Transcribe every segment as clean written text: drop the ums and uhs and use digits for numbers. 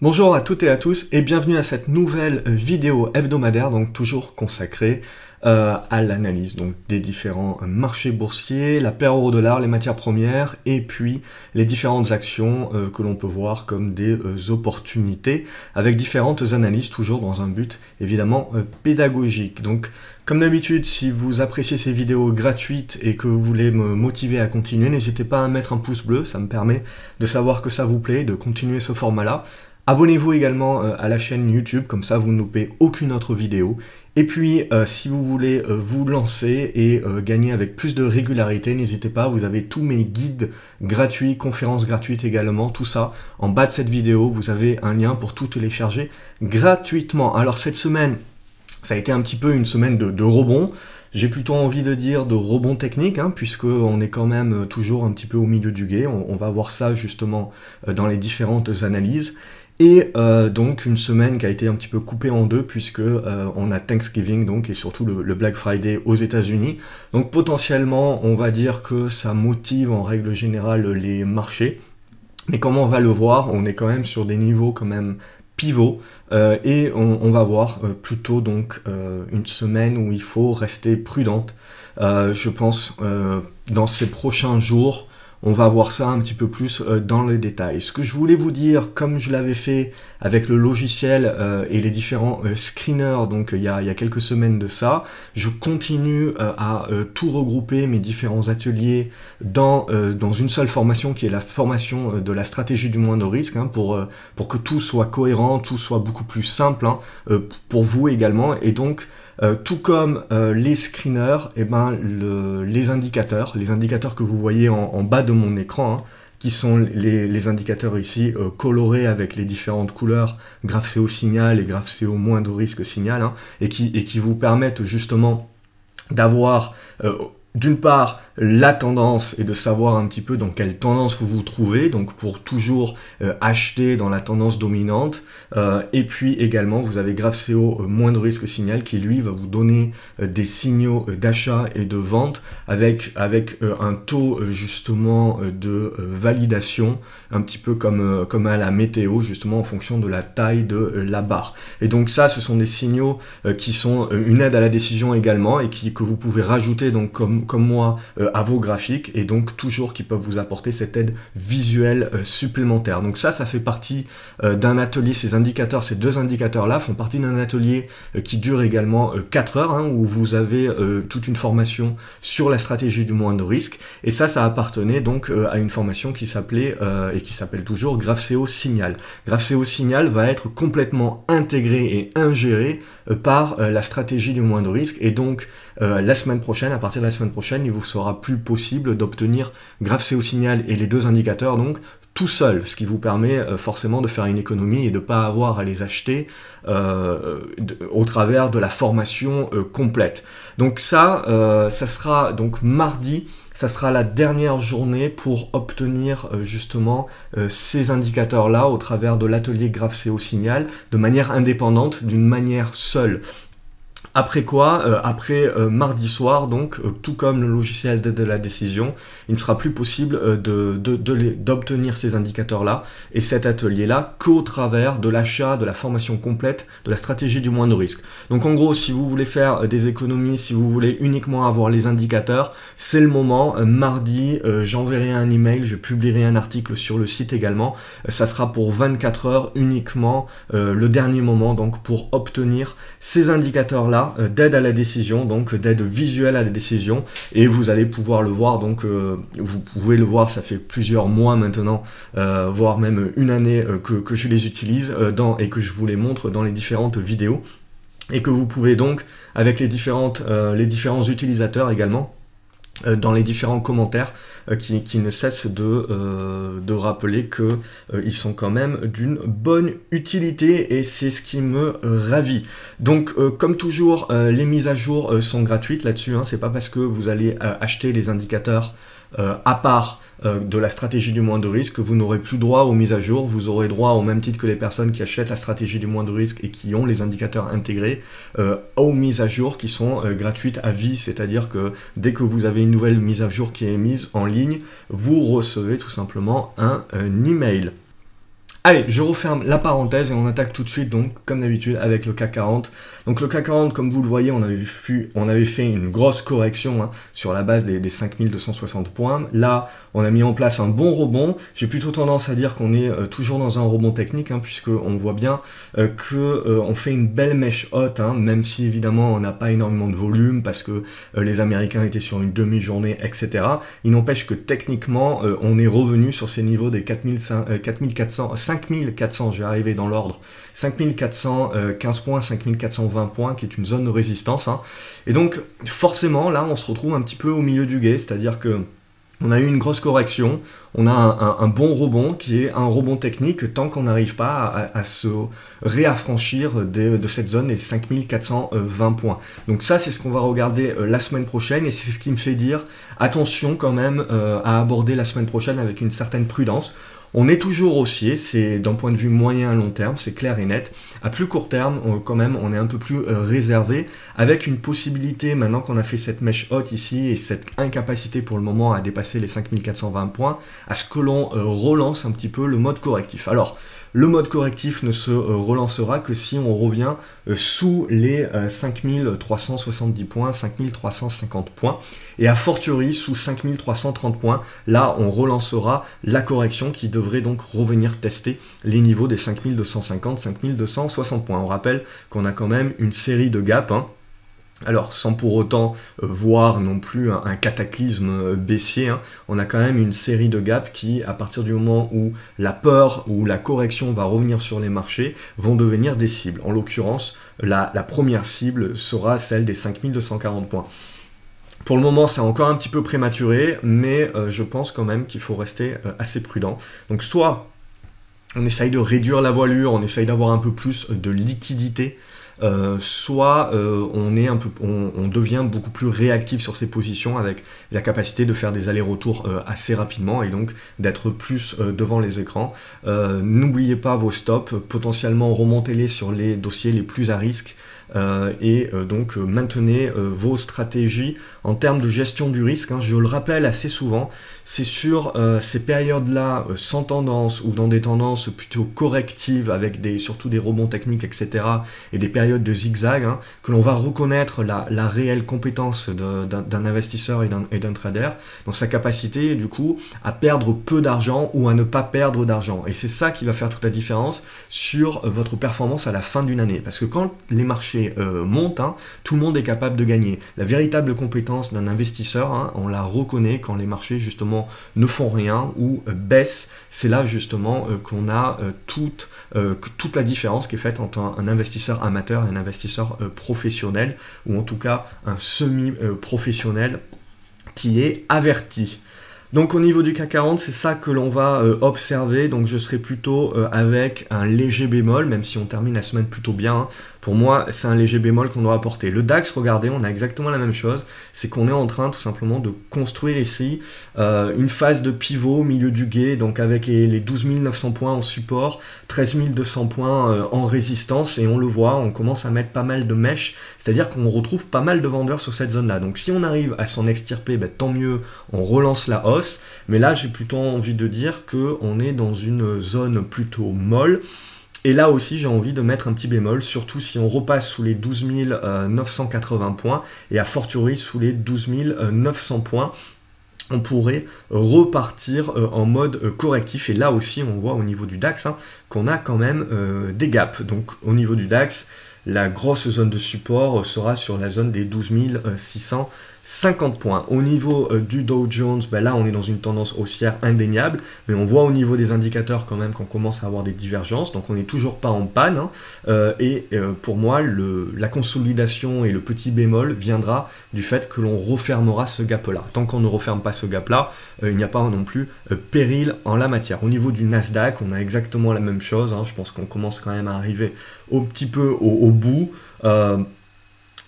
Bonjour à toutes et à tous et bienvenue à cette nouvelle vidéo hebdomadaire, donc toujours consacrée à l'analyse donc des différents marchés boursiers, la paire euro-dollar, les matières premières et puis les différentes actions que l'on peut voir comme des opportunités avec différentes analyses, toujours dans un but évidemment pédagogique. Donc comme d'habitude, si vous appréciez ces vidéos gratuites et que vous voulez me motiver à continuer, n'hésitez pas à mettre un pouce bleu, ça me permet de savoir que ça vous plaît, de continuer ce format-là. Abonnez-vous également à la chaîne YouTube, comme ça vous ne loupez aucune autre vidéo. Et puis, si vous voulez vous lancer et gagner avec plus de régularité, n'hésitez pas, vous avez tous mes guides gratuits, conférences gratuites également, tout ça. En bas de cette vidéo, vous avez un lien pour tout télécharger gratuitement. Alors cette semaine, ça a été un petit peu une semaine de rebond. J'ai plutôt envie de dire de rebond technique, puisqu'on est quand même toujours un petit peu au milieu du gué. On va voir ça justement dans les différentes analyses. Et donc une semaine qui a été un petit peu coupée en deux puisque on a Thanksgiving donc et surtout le Black Friday aux États-Unis. Donc potentiellement on va dire que ça motive en règle générale les marchés. Mais comme on va le voir, on est quand même sur des niveaux quand même pivots et on va voir plutôt donc une semaine où il faut rester prudente. Je pense dans ces prochains jours. On va voir ça un petit peu plus dans les détails. Ce que je voulais vous dire, comme je l'avais fait avec le logiciel et les différents screeners, donc il y a quelques semaines de ça, je continue à tout regrouper mes différents ateliers dans une seule formation qui est la formation de la stratégie du moindre risque, pour que tout soit cohérent, tout soit beaucoup plus simple pour vous également. Et donc, tout comme les screeners, les indicateurs que vous voyez en bas de mon écran, qui sont les indicateurs ici colorés avec les différentes couleurs, graphe CO signal et graphe CO moins de risque signal, et qui vous permettent justement d'avoir d'une part la tendance et de savoir un petit peu dans quelle tendance vous vous trouvez, donc pour toujours acheter dans la tendance dominante, et puis également vous avez graphe CO moins de risque signal qui lui va vous donner des signaux d'achat et de vente avec un taux justement de validation un petit peu comme à la météo, justement en fonction de la taille de la barre. Et donc ça, ce sont des signaux qui sont une aide à la décision également et que vous pouvez rajouter donc comme moi à vos graphiques, et donc toujours qui peuvent vous apporter cette aide visuelle supplémentaire. Donc ça fait partie d'un atelier, ces deux indicateurs là font partie d'un atelier qui dure également 4 heures, où vous avez toute une formation sur la stratégie du moindre risque, et ça appartenait donc à une formation qui s'appelait et qui s'appelle toujours graphe CO signal. Graphe CO signal va être complètement intégré et ingéré par la stratégie du moindre risque, et donc la semaine prochaine, à partir de la semaine prochaine, il vous sera plus possible d'obtenir graphe CO signal et les deux indicateurs donc tout seul, ce qui vous permet forcément de faire une économie et de ne pas avoir à les acheter au travers de la formation complète. Donc ça sera donc mardi. Ça sera la dernière journée pour obtenir justement ces indicateurs-là au travers de l'atelier graphe CO signal de manière indépendante, d'une manière seule. Après quoi, mardi soir, donc, tout comme le logiciel d'aide à la décision, il ne sera plus possible d'obtenir ces indicateurs-là et cet atelier-là qu'au travers de l'achat de la formation complète de la stratégie du moindre risque. Donc en gros, si vous voulez faire des économies, si vous voulez uniquement avoir les indicateurs, c'est le moment. Mardi, j'enverrai un email, je publierai un article sur le site également. Ça sera pour 24 heures uniquement, le dernier moment, donc pour obtenir ces indicateurs-là d'aide à la décision, donc d'aide visuelle à la décision, et vous allez pouvoir le voir, donc vous pouvez le voir, ça fait plusieurs mois maintenant, voire même une année que je les utilise et que je vous les montre dans les différentes vidéos, et que vous pouvez donc, avec les différents utilisateurs également, dans les différents commentaires qui ne cessent de rappeler qu'ils sont quand même d'une bonne utilité, et c'est ce qui me ravit. Donc comme toujours, les mises à jour sont gratuites là-dessus, c'est pas parce que vous allez acheter les indicateurs à part de la stratégie du moindre risque, vous n'aurez plus droit aux mises à jour, vous aurez droit au même titre que les personnes qui achètent la stratégie du moindre risque et qui ont les indicateurs intégrés, aux mises à jour qui sont gratuites à vie, c'est-à-dire que dès que vous avez une nouvelle mise à jour qui est mise en ligne, vous recevez tout simplement un email. Allez, je referme la parenthèse et on attaque tout de suite, donc, comme d'habitude, avec le CAC 40. Donc le CAC 40, comme vous le voyez, on avait fait une grosse correction hein, sur la base des 5260 points. Là, on a mis en place un bon rebond. J'ai plutôt tendance à dire qu'on est toujours dans un rebond technique, hein, puisqu'on voit bien qu'on fait une belle mèche haute, hein, même si évidemment on n'a pas énormément de volume, parce que les Américains étaient sur une demi-journée, etc. Il n'empêche que techniquement, on est revenu sur ces niveaux des 5400, je vais arriver dans l'ordre, 5415 points, 5420 points, qui est une zone de résistance. Hein. Et donc, forcément, là, on se retrouve un petit peu au milieu du gué, c'est-à-dire que on a eu une grosse correction, on a un bon rebond qui est un rebond technique tant qu'on n'arrive pas à se réaffranchir de cette zone des 5420 points. Donc ça, c'est ce qu'on va regarder la semaine prochaine et c'est ce qui me fait dire attention quand même à aborder la semaine prochaine avec une certaine prudence. On est toujours haussier, c'est d'un point de vue moyen à long terme, c'est clair et net. À plus court terme, quand même, on est un peu plus réservé, avec une possibilité, maintenant qu'on a fait cette mèche haute ici, et cette incapacité pour le moment à dépasser les 5420 points, à ce que l'on relance un petit peu le mode correctif. Alors, le mode correctif ne se relancera que si on revient sous les 5370 points, 5350 points, et a fortiori sous 5330 points. Là, on relancera la correction qui devrait donc revenir tester les niveaux des 5250, 5260 points. On rappelle qu'on a quand même une série de gaps, hein. Alors, sans pour autant voir non plus un cataclysme baissier, hein, on a quand même une série de gaps qui, à partir du moment où la peur ou la correction va revenir sur les marchés, vont devenir des cibles. En l'occurrence, la première cible sera celle des 5240 points. Pour le moment, c'est encore un petit peu prématuré, mais je pense quand même qu'il faut rester assez prudent. Donc, soit on essaye de réduire la voilure, on essaye d'avoir un peu plus de liquidité, soit on devient beaucoup plus réactif sur ses positions avec la capacité de faire des allers-retours assez rapidement et donc d'être plus devant les écrans. N'oubliez pas vos stops, potentiellement remontez-les sur les dossiers les plus à risque. Donc maintenez vos stratégies en termes de gestion du risque, hein, je le rappelle assez souvent, c'est sur ces périodes-là sans tendance ou dans des tendances plutôt correctives avec surtout des rebonds techniques, etc. et des périodes de zigzag, hein, que l'on va reconnaître la réelle compétence d'un investisseur et d'un trader dans sa capacité du coup à perdre peu d'argent ou à ne pas perdre d'argent. Et c'est ça qui va faire toute la différence sur votre performance à la fin d'une année. Parce que quand les marchés montent, hein, tout le monde est capable de gagner. La véritable compétence d'un investisseur, hein, on la reconnaît quand les marchés justement ne font rien ou baissent. C'est là justement qu'on a toute la différence qui est faite entre un investisseur amateur et un investisseur professionnel, ou en tout cas un semi-professionnel qui est averti. Donc au niveau du CAC 40, c'est ça que l'on va observer, donc je serai plutôt avec un léger bémol, même si on termine la semaine plutôt bien, hein. Pour moi, c'est un léger bémol qu'on doit apporter. Le DAX, regardez, on a exactement la même chose, c'est qu'on est en train tout simplement de construire ici une phase de pivot au milieu du gué, donc avec les 12 900 points en support, 13 200 points en résistance, et on le voit, on commence à mettre pas mal de mèches, c'est-à-dire qu'on retrouve pas mal de vendeurs sur cette zone-là. Donc si on arrive à s'en extirper, ben, tant mieux, on relance la hausse, mais là j'ai plutôt envie de dire qu'on est dans une zone plutôt molle. Et là aussi, j'ai envie de mettre un petit bémol, surtout si on repasse sous les 12 980 points et a fortiori sous les 12 900 points. On pourrait repartir en mode correctif. Et là aussi, on voit au niveau du DAX hein, qu'on a quand même des gaps. Donc au niveau du DAX, la grosse zone de support sera sur la zone des 12 650 points. Au niveau du Dow Jones, ben là on est dans une tendance haussière indéniable, mais on voit au niveau des indicateurs quand même qu'on commence à avoir des divergences, donc on n'est toujours pas en panne. Hein. Pour moi, la consolidation et le petit bémol viendra du fait que l'on refermera ce gap-là. Tant qu'on ne referme pas ce gap-là, il n'y a pas non plus péril en la matière. Au niveau du Nasdaq, on a exactement la même chose. Hein. Je pense qu'on commence quand même à arriver un petit peu au bout.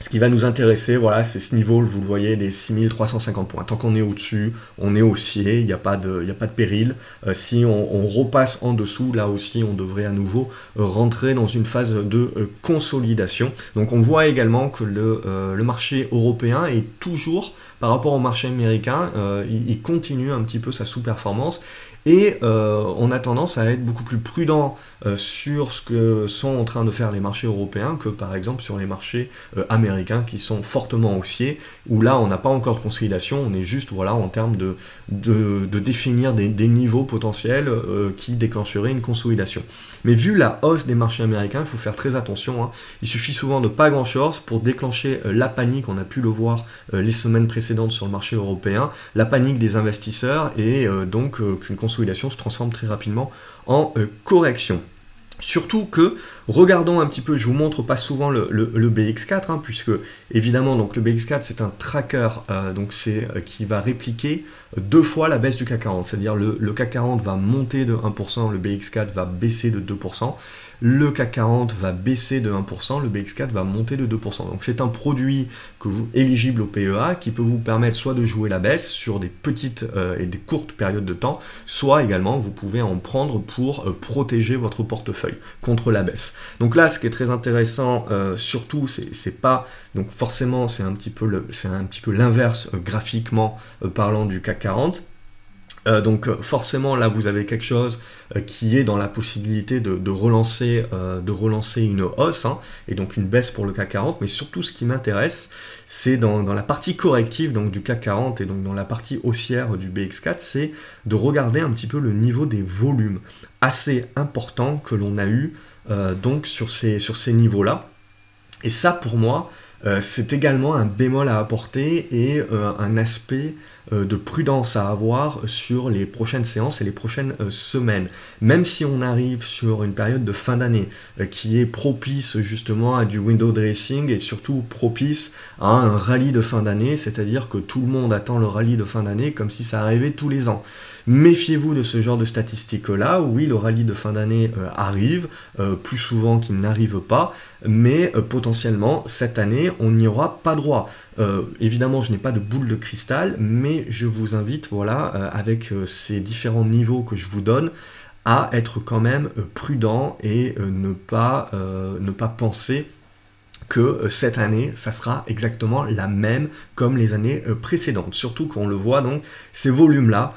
Ce qui va nous intéresser, voilà, c'est ce niveau, vous le voyez, des 6350 points. Tant qu'on est au-dessus, on est haussier, il n'y a pas de péril. Si on repasse en dessous, là aussi, on devrait à nouveau rentrer dans une phase de consolidation. Donc on voit également que le marché européen est toujours, par rapport au marché américain, il continue un petit peu sa sous-performance. Et on a tendance à être beaucoup plus prudent sur ce que sont en train de faire les marchés européens que par exemple sur les marchés américains qui sont fortement haussiers, où là on n'a pas encore de consolidation, on est juste voilà, en termes de définir des niveaux potentiels qui déclencheraient une consolidation. Mais vu la hausse des marchés américains, il faut faire très attention, hein. Il suffit souvent de pas grand-chose pour déclencher la panique, on a pu le voir les semaines précédentes sur le marché européen, la panique des investisseurs et donc qu'une consolidation se transforme très rapidement en correction. Surtout que, regardons un petit peu, je vous montre pas souvent le BX4, hein, puisque évidemment donc le BX4 c'est un tracker qui va répliquer 2 fois la baisse du CAC 40, c'est-à-dire le CAC 40 va monter de 1%, le BX4 va baisser de 2%, le CAC 40 va baisser de 1%, le BX4 va monter de 2%. Donc c'est un produit éligible au PEA qui peut vous permettre soit de jouer la baisse sur des petites et des courtes périodes de temps, soit également vous pouvez en prendre pour protéger votre portefeuille contre la baisse. Donc là, ce qui est très intéressant, surtout, c'est pas, donc forcément, c'est un petit peu l'inverse graphiquement parlant du CAC 40. Donc forcément là vous avez quelque chose qui est dans la possibilité de relancer une hausse, hein, et donc une baisse pour le CAC 40, mais surtout ce qui m'intéresse c'est dans la partie corrective donc du CAC 40 et donc dans la partie haussière du BX4, c'est de regarder un petit peu le niveau des volumes assez importants que l'on a eu donc sur ces niveaux là. Et ça pour moi c'est également un bémol à apporter et un aspect de prudence à avoir sur les prochaines séances et les prochaines semaines. Même si on arrive sur une période de fin d'année qui est propice justement à du window dressing et surtout propice à un rallye de fin d'année, c'est-à-dire que tout le monde attend le rallye de fin d'année comme si ça arrivait tous les ans. Méfiez-vous de ce genre de statistiques-là. Oui, le rallye de fin d'année arrive, plus souvent qu'il n'arrive pas, mais potentiellement, cette année, on n'y aura pas droit. Évidemment, je n'ai pas de boule de cristal, mais je vous invite, voilà, avec ces différents niveaux que je vous donne, à être quand même prudent et ne pas penser que cette année, ça sera exactement la même comme les années précédentes. Surtout qu'on le voit, donc, ces volumes-là,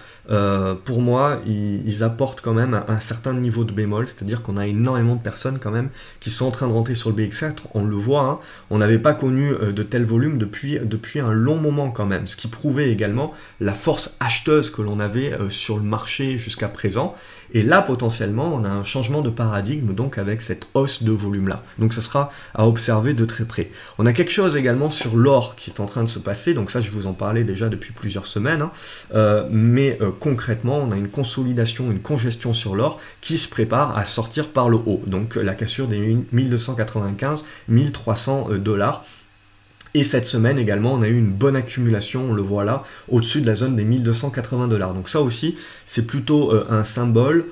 pour moi, ils apportent quand même un certain niveau de bémol, c'est-à-dire qu'on a énormément de personnes quand même qui sont en train de rentrer sur le BX4, on le voit, hein, on n'avait pas connu de tels volumes depuis un long moment quand même, ce qui prouvait également la force acheteuse que l'on avait sur le marché jusqu'à présent. Et là, potentiellement, on a un changement de paradigme donc avec cette hausse de volume-là. Donc, ça sera à observer de très près. On a quelque chose également sur l'or qui est en train de se passer. Donc ça, je vous en parlais déjà depuis plusieurs semaines. Hein. Mais concrètement, on a une consolidation, une congestion sur l'or qui se prépare à sortir par le haut. Donc, la cassure des 1295, 1300 $. Et cette semaine également, on a eu une bonne accumulation, on le voit là, au-dessus de la zone des 1280 $. Donc ça aussi, c'est plutôt un symbole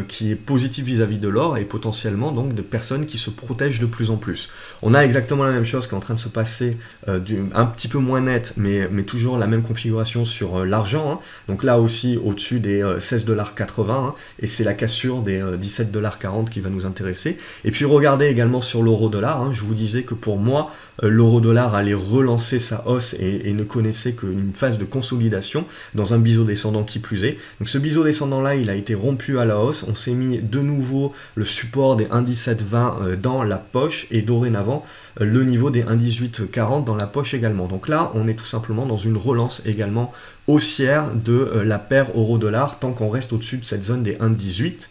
qui est positif vis-à-vis de l'or et potentiellement donc de personnes qui se protègent de plus en plus. On a exactement la même chose qui est en train de se passer, un petit peu moins net, mais toujours la même configuration sur l'argent. Hein. Donc là aussi, au-dessus des 16,80 $, hein, et c'est la cassure des 17,40 $ qui va nous intéresser. Et puis regardez également sur l'euro-dollar, hein, je vous disais que pour moi, l'euro-dollar allait relancer sa hausse et ne connaissait qu'une phase de consolidation dans un biseau descendant qui plus est. Donc ce biseau descendant là, il a été rompu à la hausse, on s'est mis de nouveau le support des 1,1720 dans la poche et dorénavant le niveau des 1,1840 dans la poche également. Donc là, on est tout simplement dans une relance également haussière de la paire euro-dollar tant qu'on reste au-dessus de cette zone des 1,18.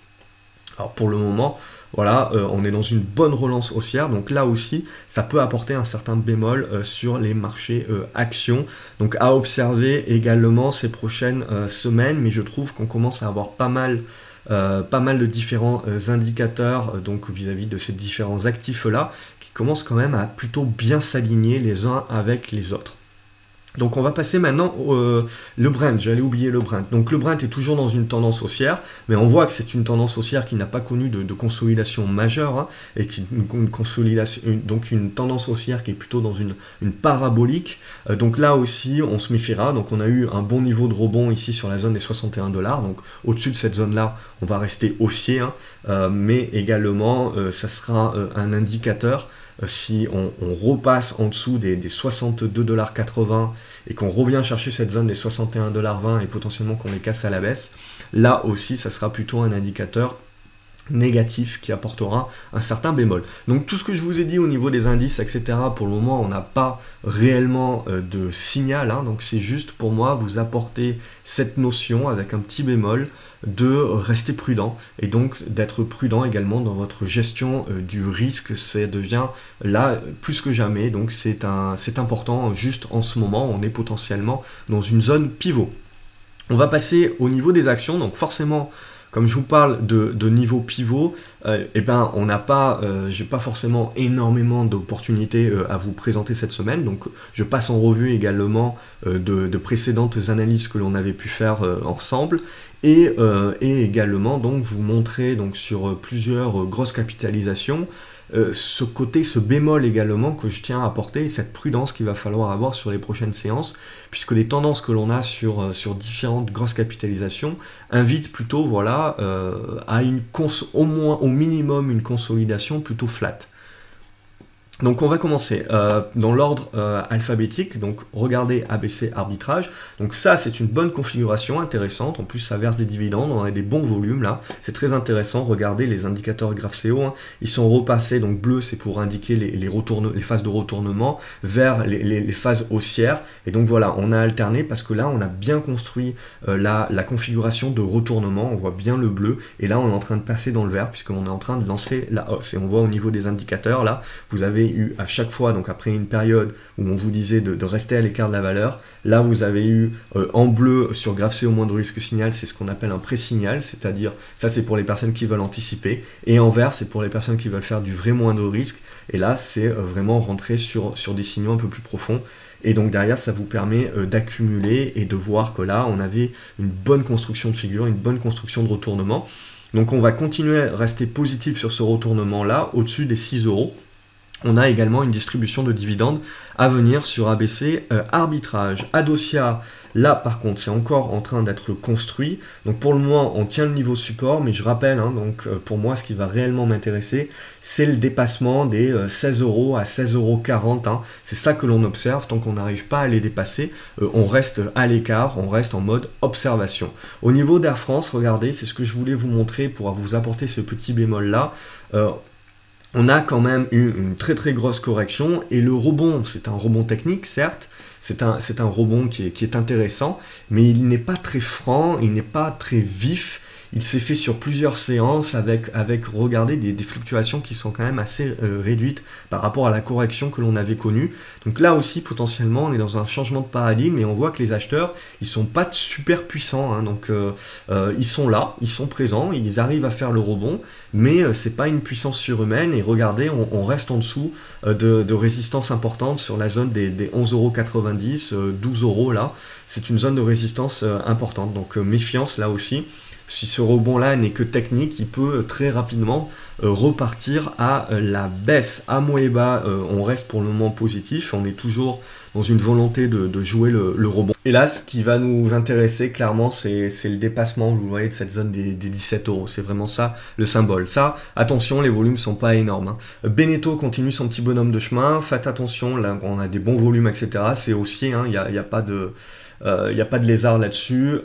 Alors pour le moment, voilà, on est dans une bonne relance haussière, donc là aussi, ça peut apporter un certain bémol sur les marchés actions. Donc à observer également ces prochaines semaines, mais je trouve qu'on commence à avoir pas mal de différents indicateurs donc vis-à-vis de ces différents actifs-là, qui commencent quand même à plutôt bien s'aligner les uns avec les autres. Donc on va passer maintenant le Brent, j'allais oublier le Brent. Donc le Brent est toujours dans une tendance haussière, mais on voit que c'est une tendance haussière qui n'a pas connu de consolidation majeure, hein, et une tendance haussière qui est plutôt dans une parabolique. Donc là aussi on se méfiera, donc on a eu un bon niveau de rebond ici sur la zone des 61 $, donc au-dessus de cette zone-là on va rester haussier, hein, mais également ça sera un indicateur. Si on repasse en dessous des 62,80 $ et qu'on revient chercher cette zone des 61,20 $ et potentiellement qu'on les casse à la baisse, là aussi ça sera plutôt un indicateur négatif qui apportera un certain bémol. Donc tout ce que je vous ai dit au niveau des indices, etc., pour le moment on n'a pas réellement de signal, hein, donc c'est juste pour moi vous apporter cette notion avec un petit bémol de rester prudent et donc d'être prudent également dans votre gestion du risque. Ça devient là plus que jamais, donc c'est important juste en ce moment, on est potentiellement dans une zone pivot. On va passer au niveau des actions, donc forcément comme je vous parle de niveau pivot, eh ben, on n'a pas, j'ai pas forcément énormément d'opportunités à vous présenter cette semaine, donc je passe en revue également de précédentes analyses que l'on avait pu faire ensemble, et également donc vous montrer donc sur plusieurs grosses capitalisations ce bémol également que je tiens à apporter, et cette prudence qu'il va falloir avoir sur les prochaines séances, puisque les tendances que l'on a sur différentes grosses capitalisations invitent plutôt voilà, à au minimum une consolidation plutôt flat. Donc on va commencer dans l'ordre alphabétique, donc regardez ABC arbitrage, donc ça c'est une bonne configuration intéressante, en plus ça verse des dividendes, on a des bons volumes là, c'est très intéressant. Regardez les indicateurs GraphCO, hein, ils sont repassés, donc bleu c'est pour indiquer les phases de retournement, vert les phases haussières, et donc voilà, on a alterné parce que là on a bien construit la configuration de retournement, on voit bien le bleu, et là on est en train de passer dans le vert puisqu'on est en train de lancer la hausse, et on voit au niveau des indicateurs là, vous avez eu à chaque fois, donc après une période où on vous disait de rester à l'écart de la valeur, là vous avez eu en bleu sur GraphCO moins de risque signal, c'est ce qu'on appelle un pré-signal, c'est-à-dire ça c'est pour les personnes qui veulent anticiper, et en vert c'est pour les personnes qui veulent faire du vrai moins de risque, et là c'est vraiment rentrer sur des signaux un peu plus profonds, et donc derrière ça vous permet d'accumuler et de voir que là on avait une bonne construction de figure, une bonne construction de retournement. Donc on va continuer à rester positif sur ce retournement là, au-dessus des 6 €. On a également une distribution de dividendes à venir sur ABC arbitrage. Adocia, là par contre c'est encore en train d'être construit, donc pour le moment on tient le niveau support, mais je rappelle, hein, donc pour moi ce qui va réellement m'intéresser c'est le dépassement des 16 € à 16,40 €, hein. C'est ça que l'on observe. Tant qu'on n'arrive pas à les dépasser, on reste à l'écart, on reste en mode observation. Au niveau d'Air France, regardez, c'est ce que je voulais vous montrer pour vous apporter ce petit bémol là. On a quand même eu une très très grosse correction, et le rebond, c'est un rebond technique certes, c'est un rebond qui est intéressant, mais il n'est pas très franc, il n'est pas très vif. Il s'est fait sur plusieurs séances avec regardez, des fluctuations qui sont quand même assez réduites par rapport à la correction que l'on avait connue. Donc là aussi, potentiellement, on est dans un changement de paradigme, et on voit que les acheteurs, ils sont pas super puissants, hein, donc ils sont là, ils sont présents, ils arrivent à faire le rebond, mais c'est pas une puissance surhumaine, et regardez, on reste en dessous de résistance importante sur la zone des 11,90 €, 12 € là, c'est une zone de résistance importante, donc méfiance là aussi. Si ce rebond-là n'est que technique, il peut très rapidement repartir à la baisse. À Moeba, on reste pour le moment positif, on est toujours dans une volonté de jouer le rebond. Et là, ce qui va nous intéresser clairement, c'est le dépassement, vous voyez, de cette zone des 17 €. C'est vraiment ça le symbole. Ça, attention, les volumes ne sont pas énormes, hein. Beneteau continue son petit bonhomme de chemin, faites attention, là on a des bons volumes, etc. C'est haussier, hein, il n'y a pas de... Il n'y a pas de lézard là-dessus,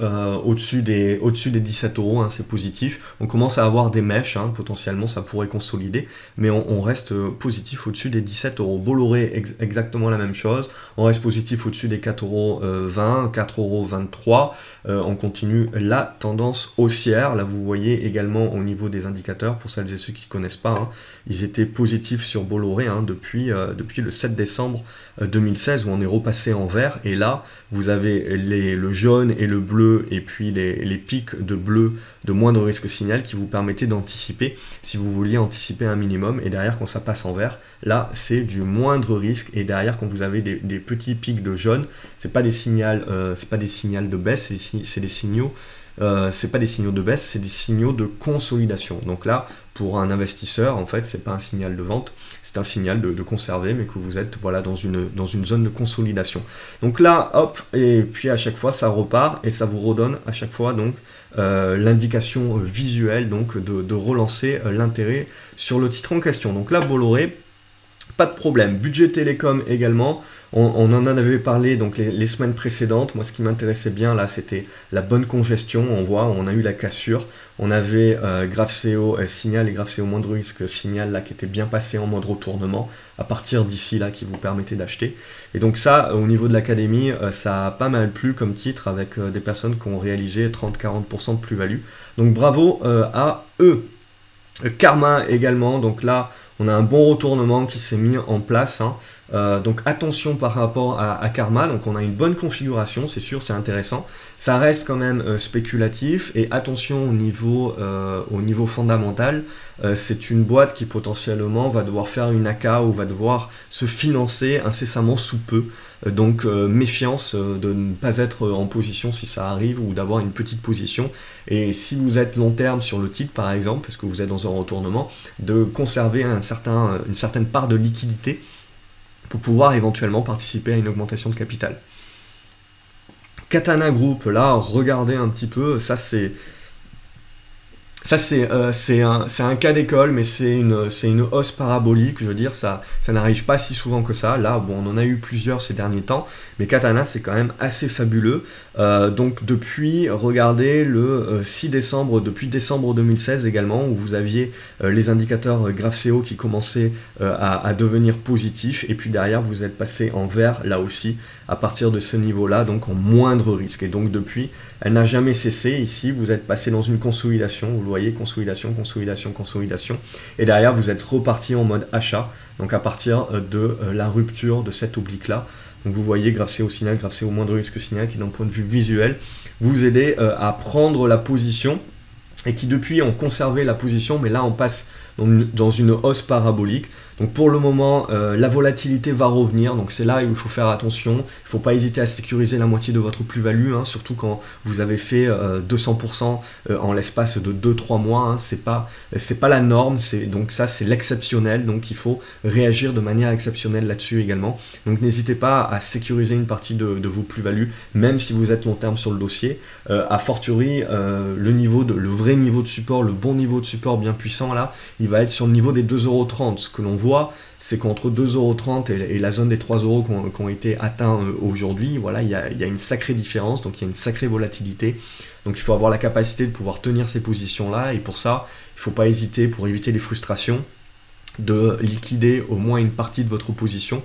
au-dessus des 17 €, hein, c'est positif. On commence à avoir des mèches, hein, potentiellement ça pourrait consolider, mais on reste positif au-dessus des 17 €. Bolloré, exactement la même chose, on reste positif au-dessus des 4,20 €, 4,23 €. On continue la tendance haussière. Là vous voyez également au niveau des indicateurs, pour celles et ceux qui ne connaissent pas, hein, ils étaient positifs sur Bolloré, hein, depuis le 7 décembre 2016 où on est repassé en vert, et là vous avez le jaune et le bleu, et puis les pics de bleu de moindre risque signal qui vous permettaient d'anticiper si vous vouliez anticiper un minimum, et derrière quand ça passe en vert, là c'est du moindre risque, et derrière quand vous avez des petits pics de jaune, c'est pas des signaux de baisse, c'est des signaux c'est pas des signaux de baisse, c'est des signaux de consolidation. Donc là, pour un investisseur, en fait, c'est pas un signal de vente, c'est un signal de conserver, mais que vous êtes voilà, dans une zone de consolidation. Donc là, hop, et puis à chaque fois, ça repart, et ça vous redonne à chaque fois donc l'indication visuelle donc de relancer l'intérêt sur le titre en question. Donc là, Bolloré, pas de problème. Budget télécom également, on en avait parlé donc les semaines précédentes. Moi, ce qui m'intéressait bien là, c'était la bonne congestion. On voit, on a eu la cassure. On avait GraphCO Signal et GraphCO moindre risque Signal là qui était bien passé en mode retournement à partir d'ici là qui vous permettait d'acheter. Et donc ça, au niveau de l'académie, ça a pas mal plu comme titre avec des personnes qui ont réalisé 30-40% de plus-value. Donc bravo à eux. Karma également, donc là on a un bon retournement qui s'est mis en place, hein. Donc attention par rapport à Karma, donc on a une bonne configuration, c'est sûr, c'est intéressant. Ça reste quand même spéculatif et attention au niveau fondamental, c'est une boîte qui potentiellement va devoir faire une AK ou va devoir se financer incessamment sous peu. Donc méfiance de ne pas être en position si ça arrive ou d'avoir une petite position. Et si vous êtes long terme sur le titre par exemple, parce que vous êtes dans un retournement, de conserver une certaine part de liquidité pour pouvoir éventuellement participer à une augmentation de capital. Katana Group, là, regardez un petit peu, ça c'est un cas d'école, mais c'est une hausse parabolique, je veux dire, ça n'arrive pas si souvent que ça. Là, bon, on en a eu plusieurs ces derniers temps, mais Katana, c'est quand même assez fabuleux. Donc depuis, regardez le 6 décembre, depuis décembre 2016 également, où vous aviez les indicateurs GraphCO qui commençaient à devenir positifs, et puis derrière, vous êtes passé en vert, là aussi, à partir de ce niveau-là, donc en moindre risque. Et donc depuis, elle n'a jamais cessé. Ici, vous êtes passé dans une consolidation, vous le voyez, consolidation, consolidation, consolidation. Et derrière, vous êtes reparti en mode achat, donc à partir de la rupture de cette oblique-là. Donc vous voyez GraphCO Signal, GraphCO moindre risque Signal, qui d'un point de vue visuel, vous aidez à prendre la position, et qui depuis ont conservé la position, mais là on passe dans une hausse parabolique. Donc pour le moment, la volatilité va revenir, donc c'est là où il faut faire attention. Il ne faut pas hésiter à sécuriser la moitié de votre plus-value, hein, surtout quand vous avez fait 200% en l'espace de 2-3 mois. Hein, c'est pas la norme, donc ça c'est l'exceptionnel, donc il faut réagir de manière exceptionnelle là-dessus également. Donc n'hésitez pas à sécuriser une partie de vos plus-values, même si vous êtes long terme sur le dossier. A fortiori, le vrai niveau de support, le bon niveau de support bien puissant là, il va être sur le niveau des 2,30 €. Ce que l'on voit, c'est qu'entre 2,30 € et la zone des 3 € qui ont été atteints aujourd'hui, voilà, il y a une sacrée différence, donc il y a une sacrée volatilité. Donc il faut avoir la capacité de pouvoir tenir ces positions-là, et pour ça, il ne faut pas hésiter, pour éviter les frustrations, de liquider au moins une partie de votre position.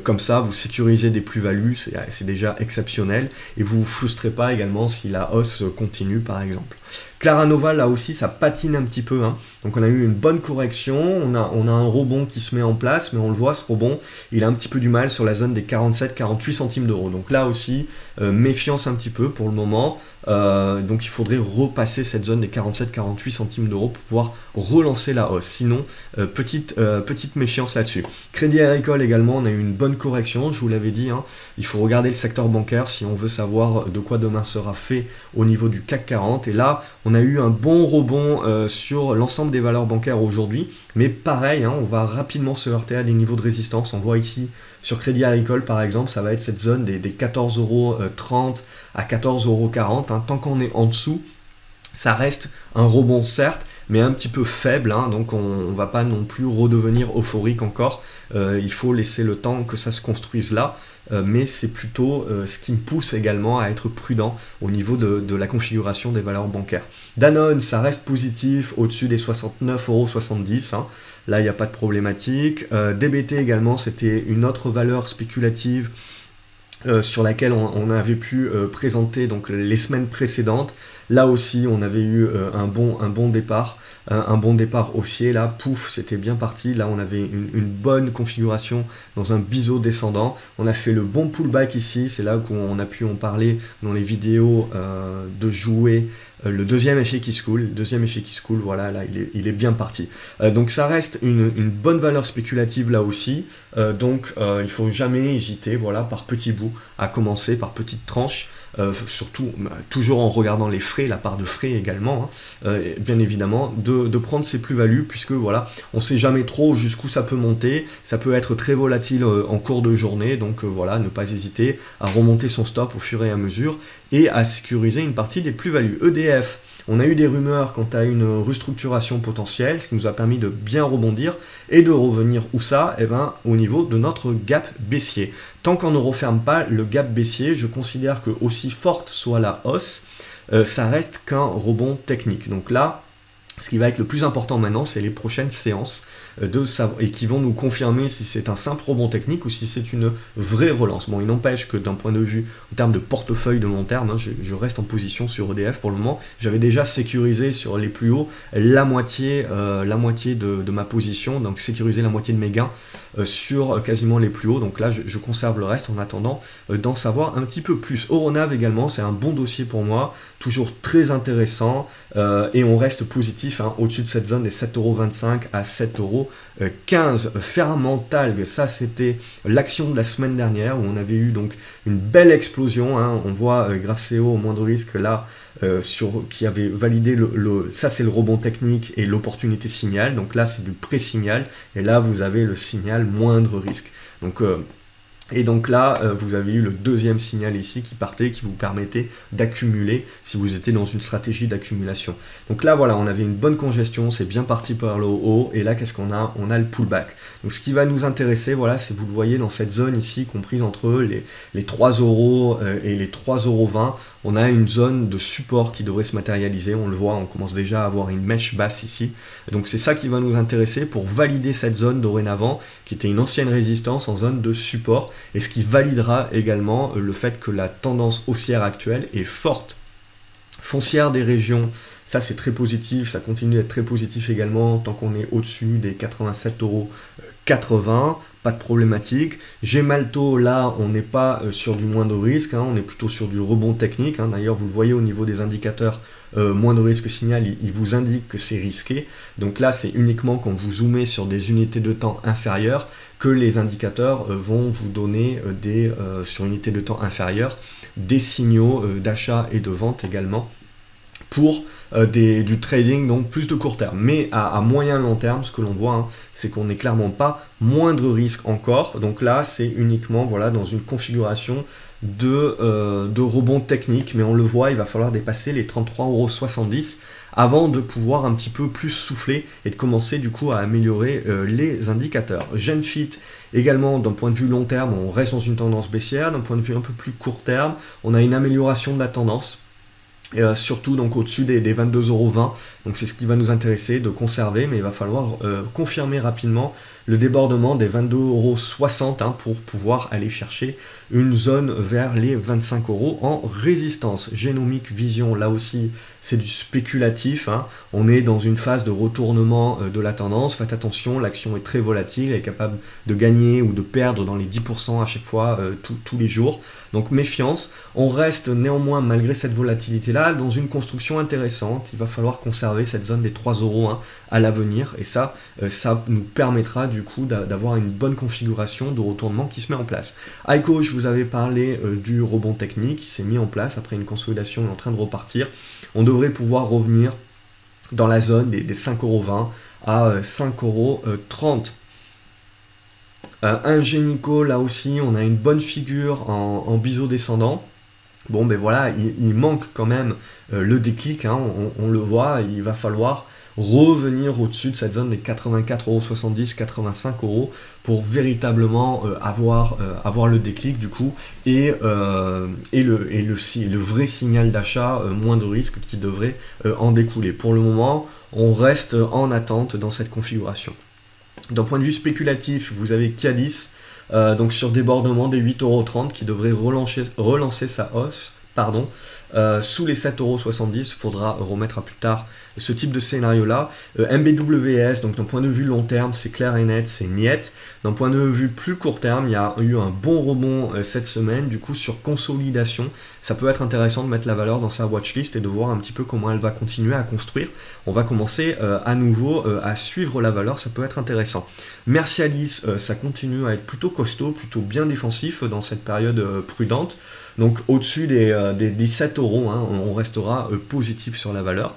Comme ça, vous sécurisez des plus-values, c'est déjà exceptionnel, et vous ne vous frustrez pas également si la hausse continue par exemple. Claranova, là aussi, ça patine un petit peu, hein. Donc on a eu une bonne correction, on a un rebond qui se met en place, mais on le voit, ce rebond, il a un petit peu du mal sur la zone des 47-48 centimes d'euros. Donc là aussi, méfiance un petit peu pour le moment. Donc il faudrait repasser cette zone des 47-48 centimes d'euros pour pouvoir relancer la hausse. Sinon, petite méfiance là-dessus. Crédit Agricole également, on a eu une bonne correction, je vous l'avais dit, hein. Il faut regarder le secteur bancaire si on veut savoir de quoi demain sera fait au niveau du CAC 40. Et là, on a eu un bon rebond sur l'ensemble des valeurs bancaires aujourd'hui, mais pareil, hein, on va rapidement se heurter à des niveaux de résistance. On voit ici sur Crédit Agricole par exemple, ça va être cette zone des 14,30 € à 14,40 €, hein. Tant qu'on est en dessous, ça reste un rebond certes, mais un petit peu faible, hein, donc on ne va pas non plus redevenir euphorique encore. Il faut laisser le temps que ça se construise là, mais c'est plutôt ce qui me pousse également à être prudent au niveau de la configuration des valeurs bancaires. Danone, ça reste positif au-dessus des 69,70 €, hein. Là il n'y a pas de problématique. DBT également, c'était une autre valeur spéculative sur laquelle on avait pu présenter donc les semaines précédentes. Là aussi, on avait eu un bon départ haussier. Là, pouf, c'était bien parti. Là, on avait une bonne configuration dans un biseau descendant. On a fait le bon pullback ici. C'est là qu'on a pu en parler dans les vidéos de jouer le deuxième effet qui se coule. Le deuxième effet qui se coule, voilà, là, il est bien parti. Donc, ça reste une bonne valeur spéculative là aussi. Donc, il ne faut jamais hésiter, voilà, par petits bouts, à commencer par petites tranches. Surtout toujours en regardant les frais, la part de frais également, hein, bien évidemment, de prendre ses plus-values, puisque voilà, on ne sait jamais trop jusqu'où ça peut monter, ça peut être très volatile en cours de journée, donc voilà, ne pas hésiter à remonter son stop au fur et à mesure et à sécuriser une partie des plus-values. EDF, On a eu des rumeurs quant à une restructuration potentielle, ce qui nous a permis de bien rebondir et de revenir où ça? Eh ben, au niveau de notre gap baissier. Tant qu'on ne referme pas le gap baissier, je considère que aussi forte soit la hausse, ça reste qu'un rebond technique. Donc là, ce qui va être le plus important maintenant, c'est les prochaines séances et qui vont nous confirmer si c'est un simple rebond technique ou si c'est une vraie relance. Bon, il n'empêche que d'un point de vue, en termes de portefeuille de long terme, hein, je reste en position sur EDF pour le moment. J'avais déjà sécurisé sur les plus hauts la moitié de ma position, donc sécuriser la moitié de mes gains sur quasiment les plus hauts. Donc là, je conserve le reste en attendant d'en savoir un petit peu plus. Euronav également, c'est un bon dossier pour moi, toujours très intéressant et on reste positif hein, au-dessus de cette zone des 7,25 € à 7,15 €. Fermentalg, ça c'était l'action de la semaine dernière où on avait eu donc une belle explosion. Hein. On voit Grafco au moindre risque là qui avait validé ça c'est le rebond technique et l'opportunité signal. Donc là c'est du pré-signal et là vous avez le signal moindre risque. Et donc là, vous avez eu le deuxième signal ici qui partait, qui vous permettait d'accumuler si vous étiez dans une stratégie d'accumulation. Donc là, voilà, on avait une bonne congestion, c'est bien parti par le haut. Et là, qu'est-ce qu'on a? On a le pullback. Donc ce qui va nous intéresser, voilà, c'est vous le voyez dans cette zone ici, comprise entre les 3 € et les 3,20 €. On a une zone de support qui devrait se matérialiser. On le voit, on commence déjà à avoir une mèche basse ici. Donc c'est ça qui va nous intéresser pour valider cette zone dorénavant, qui était une ancienne résistance en zone de support. Et ce qui validera également le fait que la tendance haussière actuelle est forte. Foncière des régions, ça c'est très positif, ça continue d'être très positif également tant qu'on est au-dessus des 87,80 €, pas de problématique. Gemalto, là on n'est pas sur du moins de risque, hein, on est plutôt sur du rebond technique. Hein. D'ailleurs vous le voyez au niveau des indicateurs, moins de risque signal, il vous indique que c'est risqué. Donc là c'est uniquement quand vous zoomez sur des unités de temps inférieures que les indicateurs vont vous donner sur unité de temps inférieure des signaux d'achat et de vente également pour du trading, donc plus de court terme. Mais à moyen long terme, ce que l'on voit, hein, c'est qu'on n'est clairement pas moindre risque encore. Donc là, c'est uniquement voilà, dans une configuration de rebond technique. Mais on le voit, il va falloir dépasser les 33,70 € avant de pouvoir un petit peu plus souffler et de commencer du coup à améliorer les indicateurs. Genfit également, d'un point de vue long terme, on reste dans une tendance baissière. D'un point de vue un peu plus court terme, on a une amélioration de la tendance. Surtout donc au-dessus des 22,20 €. Donc c'est ce qui va nous intéresser de conserver, mais il va falloir confirmer rapidement le débordement des 22,60 € hein, pour pouvoir aller chercher une zone vers les 25 € en résistance. Génomique Vision, là aussi c'est du spéculatif, hein. On est dans une phase de retournement de la tendance. Faites attention, l'action est très volatile, elle est capable de gagner ou de perdre dans les 10% à chaque fois tous les jours. Donc méfiance, on reste néanmoins malgré cette volatilité là dans une construction intéressante. Il va falloir conserver cette zone des 3 € hein, à l'avenir et ça nous permettra du coup d'avoir une bonne configuration de retournement qui se met en place. Aiko, je vous avais parlé du rebond technique qui s'est mis en place après une consolidation en train de repartir. On devrait pouvoir revenir dans la zone des 5,20 € à 5,30 €. Ingenico, là aussi, on a une bonne figure en biseau descendant. Bon, ben voilà, il manque quand même le déclic, hein, on le voit, il va falloir revenir au-dessus de cette zone des 84,70 €, 85 € pour véritablement avoir le déclic du coup et le vrai signal d'achat, moins de risque qui devrait en découler. Pour le moment, on reste en attente dans cette configuration. D'un point de vue spéculatif, vous avez Cadiz, donc sur débordement des 8,30 € qui devrait relancer sa hausse, sous les 7,70 €. Il faudra remettre à plus tard ce type de scénario là. MBWS, donc d'un point de vue long terme, c'est clair et net, c'est niet. D'un point de vue plus court terme, il y a eu un bon rebond cette semaine, du coup sur consolidation, ça peut être intéressant de mettre la valeur dans sa watchlist et de voir un petit peu comment elle va continuer à construire. On va commencer à nouveau à suivre la valeur, ça peut être intéressant. Mercialis, ça continue à être plutôt costaud, plutôt bien défensif dans cette période prudente. Donc au-dessus des 7 €, hein, on restera positif sur la valeur.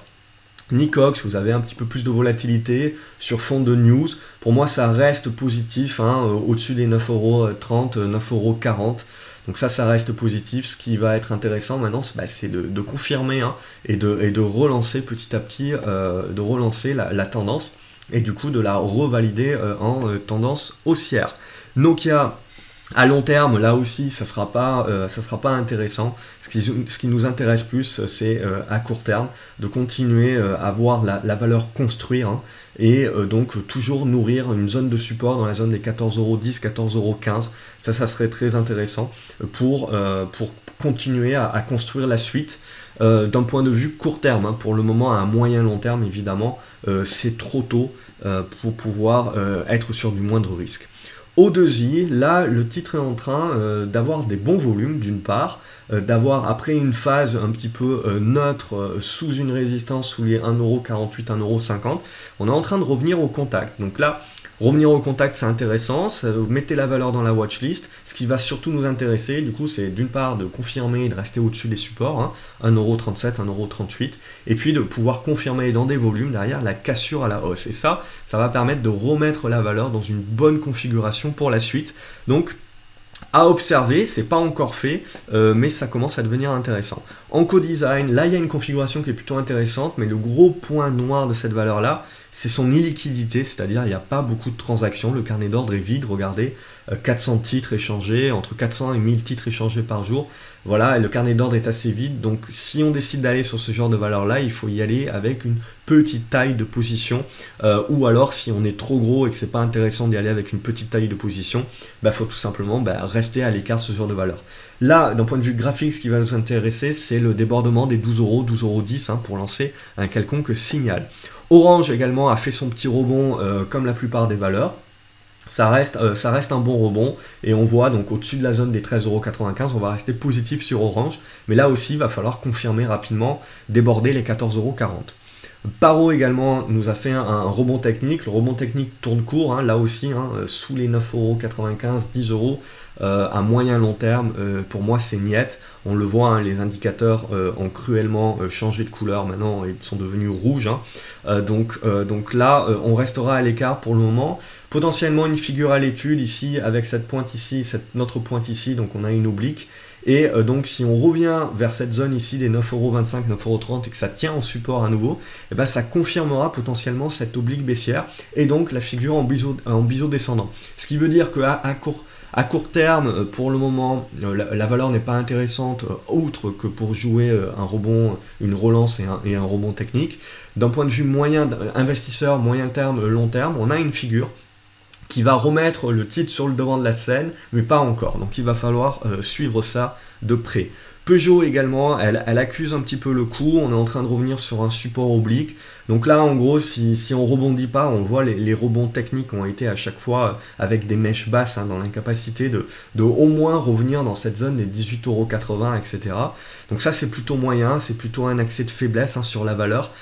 Nicox, vous avez un petit peu plus de volatilité sur fond de news. Pour moi, ça reste positif, hein, au-dessus des 9,30 €, 9,40 €. Donc ça reste positif. Ce qui va être intéressant maintenant, c'est de confirmer hein, et de relancer petit à petit, de relancer la tendance et du coup de la revalider en tendance haussière. Nokia, à long terme, là aussi, ça sera pas intéressant. Ce qui nous intéresse plus, c'est à court terme de continuer à voir la valeur construire hein, et donc toujours nourrir une zone de support dans la zone des 14,10 €, 14,15 €. Ça serait très intéressant pour continuer à construire la suite. D'un point de vue court terme, hein, pour le moment à un moyen long terme évidemment, c'est trop tôt pour pouvoir être sur du moindre risque. O2i, là le titre est en train d'avoir des bons volumes d'une part, d'avoir après une phase un petit peu neutre sous une résistance sous les 1,48 €, 1,50 €, on est en train de revenir au contact. Donc là, revenir au contact c'est intéressant, mettez la valeur dans la watchlist. Ce qui va surtout nous intéresser du coup c'est d'une part de confirmer et de rester au-dessus des supports, hein, 1,37 €, 1,38 €, et puis de pouvoir confirmer dans des volumes derrière la cassure à la hausse. Et ça va permettre de remettre la valeur dans une bonne configuration pour la suite. Donc à observer, c'est pas encore fait, mais ça commence à devenir intéressant. En co-design, là il y a une configuration qui est plutôt intéressante, mais le gros point noir de cette valeur-là, c'est son illiquidité, c'est-à-dire il n'y a pas beaucoup de transactions, le carnet d'ordre est vide, regardez, 400 titres échangés, entre 400 et 1000 titres échangés par jour, voilà, et le carnet d'ordre est assez vide, donc si on décide d'aller sur ce genre de valeur-là, il faut y aller avec une petite taille de position, ou alors si on est trop gros et que c'est pas intéressant d'y aller avec une petite taille de position, il faut tout simplement rester à l'écart de ce genre de valeur. Là, d'un point de vue graphique, ce qui va nous intéresser, c'est le débordement des 12 €, 12,10 € hein, pour lancer un quelconque signal. Orange également a fait son petit rebond comme la plupart des valeurs. Ça reste un bon rebond et on voit donc au-dessus de la zone des 13,95 €, on va rester positif sur Orange, mais là aussi il va falloir confirmer rapidement, déborder les 14,40 €. Paro également nous a fait un rebond technique, le rebond technique tourne court, hein, là aussi hein, sous les 9,95 €, 10 € à moyen long terme, pour moi c'est niet. On le voit, hein, les indicateurs ont cruellement changé de couleur maintenant, ils sont devenus rouges. Hein. Donc là, on restera à l'écart pour le moment. Potentiellement une figure à l'étude ici, avec cette pointe ici, notre pointe ici, donc on a une oblique. Et donc si on revient vers cette zone ici des 9,25 €, 9,30 € et que ça tient en support à nouveau, et ça confirmera potentiellement cette oblique baissière et donc la figure en biseau descendant. Ce qui veut dire qu'à court terme, pour le moment, la valeur n'est pas intéressante, outre que pour jouer un rebond, une relance et un rebond technique. D'un point de vue moyen, investisseur, moyen terme, long terme, on a une figure qui va remettre le titre sur le devant de la scène, mais pas encore. Donc il va falloir suivre ça de près. Peugeot également, elle accuse un petit peu le coup, on est en train de revenir sur un support oblique. Donc là, en gros, si on rebondit pas, on voit les rebonds techniques ont été à chaque fois avec des mèches basses, hein, dans l'incapacité de au moins revenir dans cette zone des 18,80 €, etc. Donc ça, c'est plutôt moyen, c'est plutôt un accès de faiblesse hein, sur la valeur.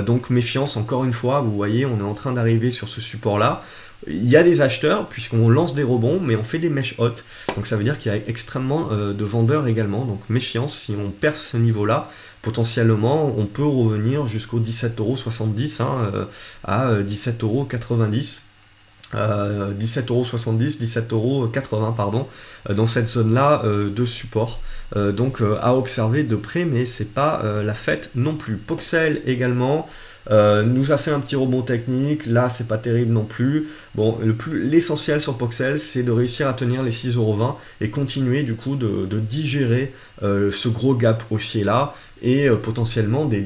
Donc méfiance, encore une fois, vous voyez, on est en train d'arriver sur ce support-là. Il y a des acheteurs puisqu'on lance des rebonds, mais on fait des mèches hautes. Donc ça veut dire qu'il y a extrêmement de vendeurs également. Donc méfiance, si on perce ce niveau-là, potentiellement on peut revenir jusqu'au 17,70 € hein, à 17,90 €. 17,70 €, 17,80 € pardon, dans cette zone-là de support. Donc à observer de près, mais c'est pas la fête non plus. Poxel également. Nous a fait un petit rebond technique, là c'est pas terrible non plus. Bon, l'essentiel sur Poxel, c'est de réussir à tenir les 6,20 € et continuer du coup de digérer ce gros gap haussier là et potentiellement des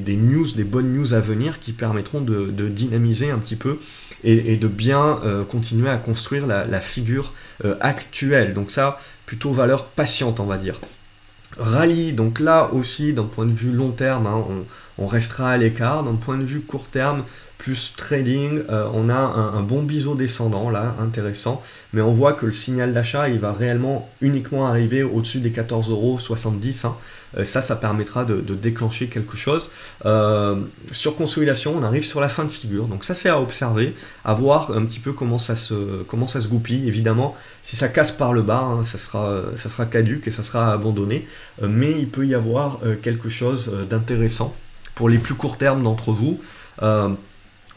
bonnes news à venir qui permettront de dynamiser un petit peu et de bien continuer à construire la figure actuelle. Donc ça, plutôt valeur patiente on va dire. Rallye, donc là aussi d'un point de vue long terme, hein, on restera à l'écart. D'un point de vue court terme, plus trading, on a un bon biseau descendant là, intéressant, mais on voit que le signal d'achat il va réellement uniquement arriver au-dessus des 14,70 €. Hein. Ça permettra de déclencher quelque chose. Sur consolidation, on arrive sur la fin de figure, donc ça c'est à observer, à voir un petit peu comment ça se goupille. Évidemment, si ça casse par le bas, hein, ça sera caduque et ça sera abandonné, mais il peut y avoir quelque chose d'intéressant pour les plus court termes d'entre vous.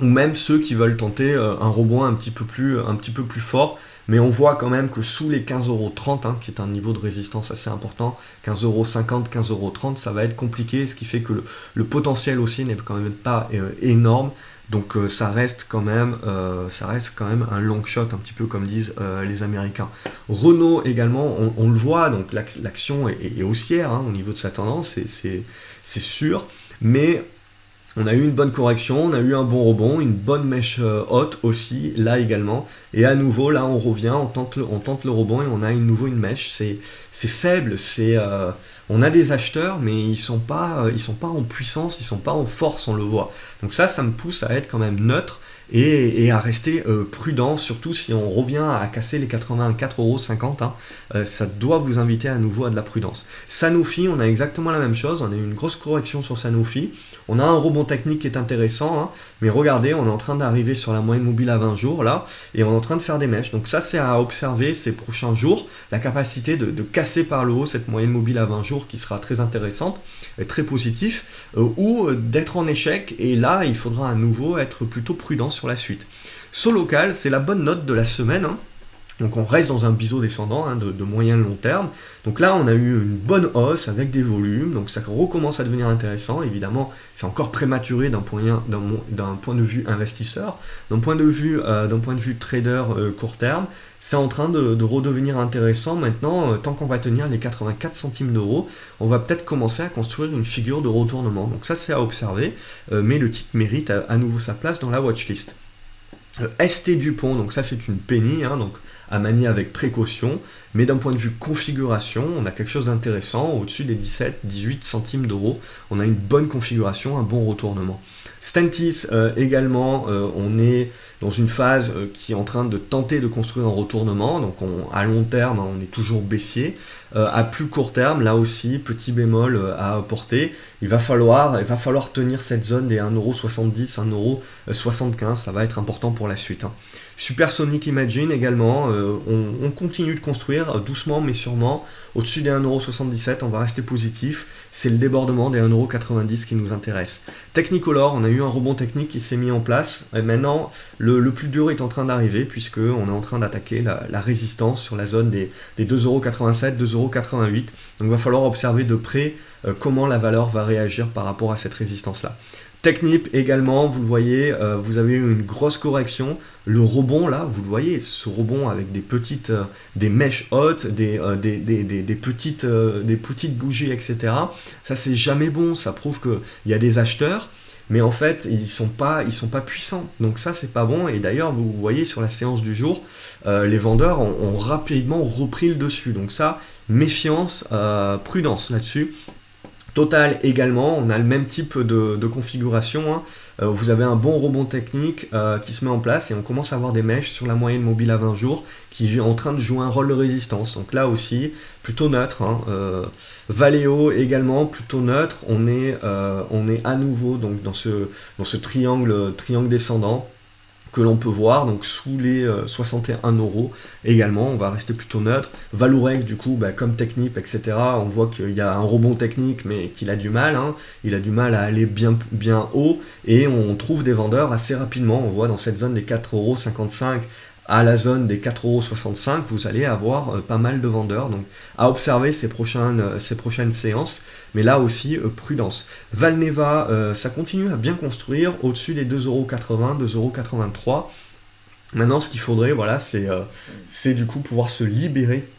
ou même ceux qui veulent tenter un rebond un petit peu plus fort, mais on voit quand même que sous les 15,30 €, hein, qui est un niveau de résistance assez important, 15,50 €, 15,30 €, ça va être compliqué, ce qui fait que le potentiel aussi n'est quand même pas énorme, donc ça reste quand même un long shot, un petit peu comme disent les Américains. Renault également, on le voit, donc l'action est haussière hein, au niveau de sa tendance, c'est sûr, mais on a eu une bonne correction, on a eu un bon rebond, une bonne mèche haute aussi, là également. Et à nouveau, là on revient, on tente le rebond et on a nouveau une mèche. C'est faible, on a des acheteurs, mais ils sont pas en puissance, ils sont pas en force, on le voit. Donc ça me pousse à être quand même neutre et à rester prudent, surtout si on revient à casser les 84,50 €. Hein, ça doit vous inviter à nouveau à de la prudence. Sanofi, on a exactement la même chose, on a eu une grosse correction sur Sanofi. On a un rebond technique qui est intéressant, hein, mais regardez, on est en train d'arriver sur la moyenne mobile à 20 jours là, et on est en train de faire des mèches. Donc ça, c'est à observer ces prochains jours, la capacité de casser par le haut cette moyenne mobile à 20 jours qui sera très intéressante, et très positif, ou d'être en échec, et là, il faudra à nouveau être plutôt prudent sur la suite. Solocal, c'est la bonne note de la semaine, hein. Donc on reste dans un biseau descendant hein, de moyen long terme. Donc là on a eu une bonne hausse avec des volumes, donc ça recommence à devenir intéressant. Évidemment c'est encore prématuré d'un point de vue investisseur, d'un point de vue trader court terme. C'est en train de redevenir intéressant maintenant, tant qu'on va tenir les 84 centimes d'euros, on va peut-être commencer à construire une figure de retournement. Donc ça c'est à observer, mais le titre mérite à nouveau sa place dans la watchlist. ST Dupont, donc ça c'est une penny, hein, donc à manier avec précaution, mais d'un point de vue configuration, on a quelque chose d'intéressant, au-dessus des 17-18 centimes d'euros, on a une bonne configuration, un bon retournement. Stentis également, on est dans une phase qui est en train de tenter de construire un retournement, donc à long terme on est toujours baissier, à plus court terme là aussi petit bémol à apporter, il va falloir tenir cette zone des 1,70 €, 1,75 €, ça va être important pour la suite. Hein. Supersonic Imagine également, on continue de construire doucement mais sûrement, au-dessus des 1,77 €, on va rester positif, c'est le débordement des 1,90 € qui nous intéresse. Technicolor, on a eu un rebond technique qui s'est mis en place, et maintenant le plus dur est en train d'arriver puisqu'on est en train d'attaquer la résistance sur la zone des 2,87 €, 2,88 €, donc il va falloir observer de près comment la valeur va réagir par rapport à cette résistance-là. Technip également, vous le voyez, vous avez eu une grosse correction. Le rebond là, vous le voyez, ce rebond avec des mèches hautes, des petites bougies, etc. Ça c'est jamais bon, ça prouve qu'il y a des acheteurs, mais en fait ils sont pas puissants. Donc ça c'est pas bon. Et d'ailleurs vous voyez sur la séance du jour, les vendeurs ont rapidement repris le dessus. Donc ça, méfiance, prudence là-dessus. Total également, on a le même type de configuration, hein. Vous avez un bon rebond technique qui se met en place et on commence à avoir des mèches sur la moyenne mobile à 20 jours qui est en train de jouer un rôle de résistance. Donc là aussi, plutôt neutre. Hein. Valeo également, plutôt neutre. On est à nouveau donc, dans ce triangle descendant que l'on peut voir, donc sous les 61 € également, on va rester plutôt neutre. Valorec du coup, comme Technip, etc., on voit qu'il y a un rebond technique, mais qu'il a du mal, hein. Il a du mal à aller bien haut, et on trouve des vendeurs assez rapidement, on voit dans cette zone des 4,55 € à la zone des 4,65 €, vous allez avoir pas mal de vendeurs, donc à observer ces prochaines séances, mais là aussi prudence. Valneva, ça continue à bien construire au-dessus des 2,80 €, 2,83 €. Maintenant, ce qu'il faudrait, voilà, c'est du coup pouvoir se libérer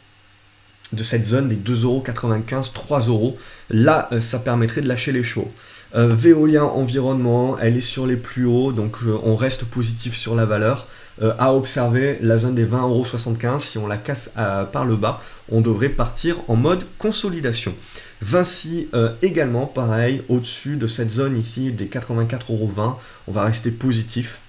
de cette zone des 2,95 €, 3 €. Là, ça permettrait de lâcher les chevaux. Veolia Environnement, elle est sur les plus hauts, donc on reste positif sur la valeur. À observer la zone des 20,75 €, si on la casse par le bas, on devrait partir en mode consolidation. Vinci également, pareil, au-dessus de cette zone ici des 84,20 €, on va rester positif.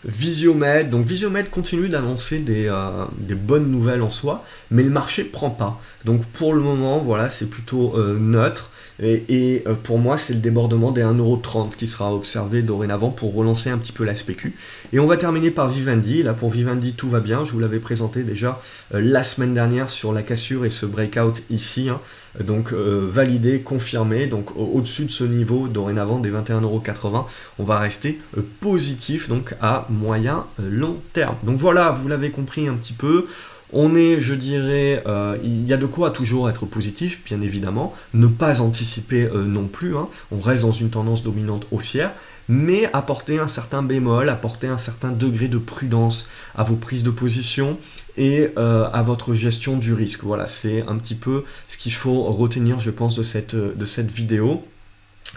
Visiomed, donc Visiomed continue d'annoncer des bonnes nouvelles en soi, mais le marché ne prend pas. Donc pour le moment, voilà, c'est plutôt neutre. Et pour moi, c'est le débordement des 1,30 € qui sera observé dorénavant pour relancer un petit peu la SPQ. Et on va terminer par Vivendi. Là, pour Vivendi, tout va bien. Je vous l'avais présenté déjà la semaine dernière sur la cassure et ce breakout ici. Hein. donc validé, confirmé, donc au-dessus de ce niveau dorénavant des 21,80 €, on va rester positif donc à moyen long terme. Donc voilà, vous l'avez compris un petit peu. On est, je dirais, il y a de quoi toujours être positif, bien évidemment, ne pas anticiper non plus, hein. On reste dans une tendance dominante haussière, mais apporter un certain bémol, apporter un certain degré de prudence à vos prises de position et à votre gestion du risque. Voilà, c'est un petit peu ce qu'il faut retenir, je pense, de cette vidéo.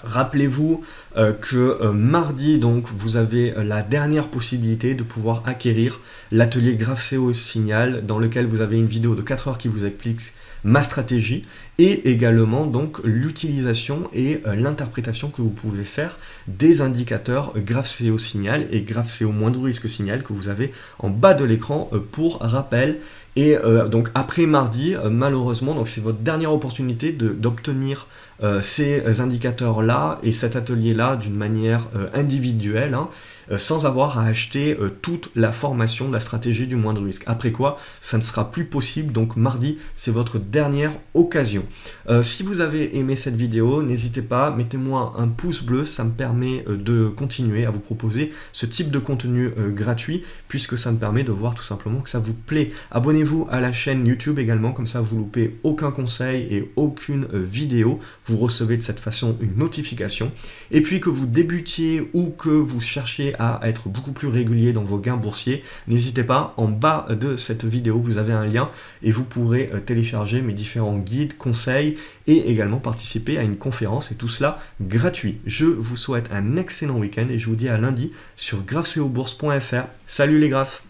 Rappelez-vous que mardi, donc, vous avez la dernière possibilité de pouvoir acquérir l'atelier GraphSeo Signal, dans lequel vous avez une vidéo de 4 heures qui vous explique ma stratégie et également donc l'utilisation et l'interprétation que vous pouvez faire des indicateurs GraphSeo Signal et GraphSeo moindre risque Signal que vous avez en bas de l'écran pour rappel. Et donc après mardi, malheureusement, donc c'est votre dernière opportunité d'obtenir ces indicateurs-là et cet atelier-là d'une manière individuelle, hein, sans avoir à acheter toute la formation de la stratégie du moindre risque. Après quoi, ça ne sera plus possible, donc mardi, c'est votre dernière occasion. Si vous avez aimé cette vidéo, n'hésitez pas, mettez-moi un pouce bleu, ça me permet de continuer à vous proposer ce type de contenu gratuit, puisque ça me permet de voir tout simplement que ça vous plaît. Abonnez-vous à la chaîne YouTube également, comme ça vous loupez aucun conseil et aucune vidéo. Vous recevez de cette façon une notification. Et puis que vous débutiez ou que vous cherchiez à être beaucoup plus régulier dans vos gains boursiers, n'hésitez pas, en bas de cette vidéo, vous avez un lien et vous pourrez télécharger mes différents guides, conseils et également participer à une conférence et tout cela gratuit. Je vous souhaite un excellent week-end et je vous dis à lundi sur graphseobourse.fr. Salut les graphes!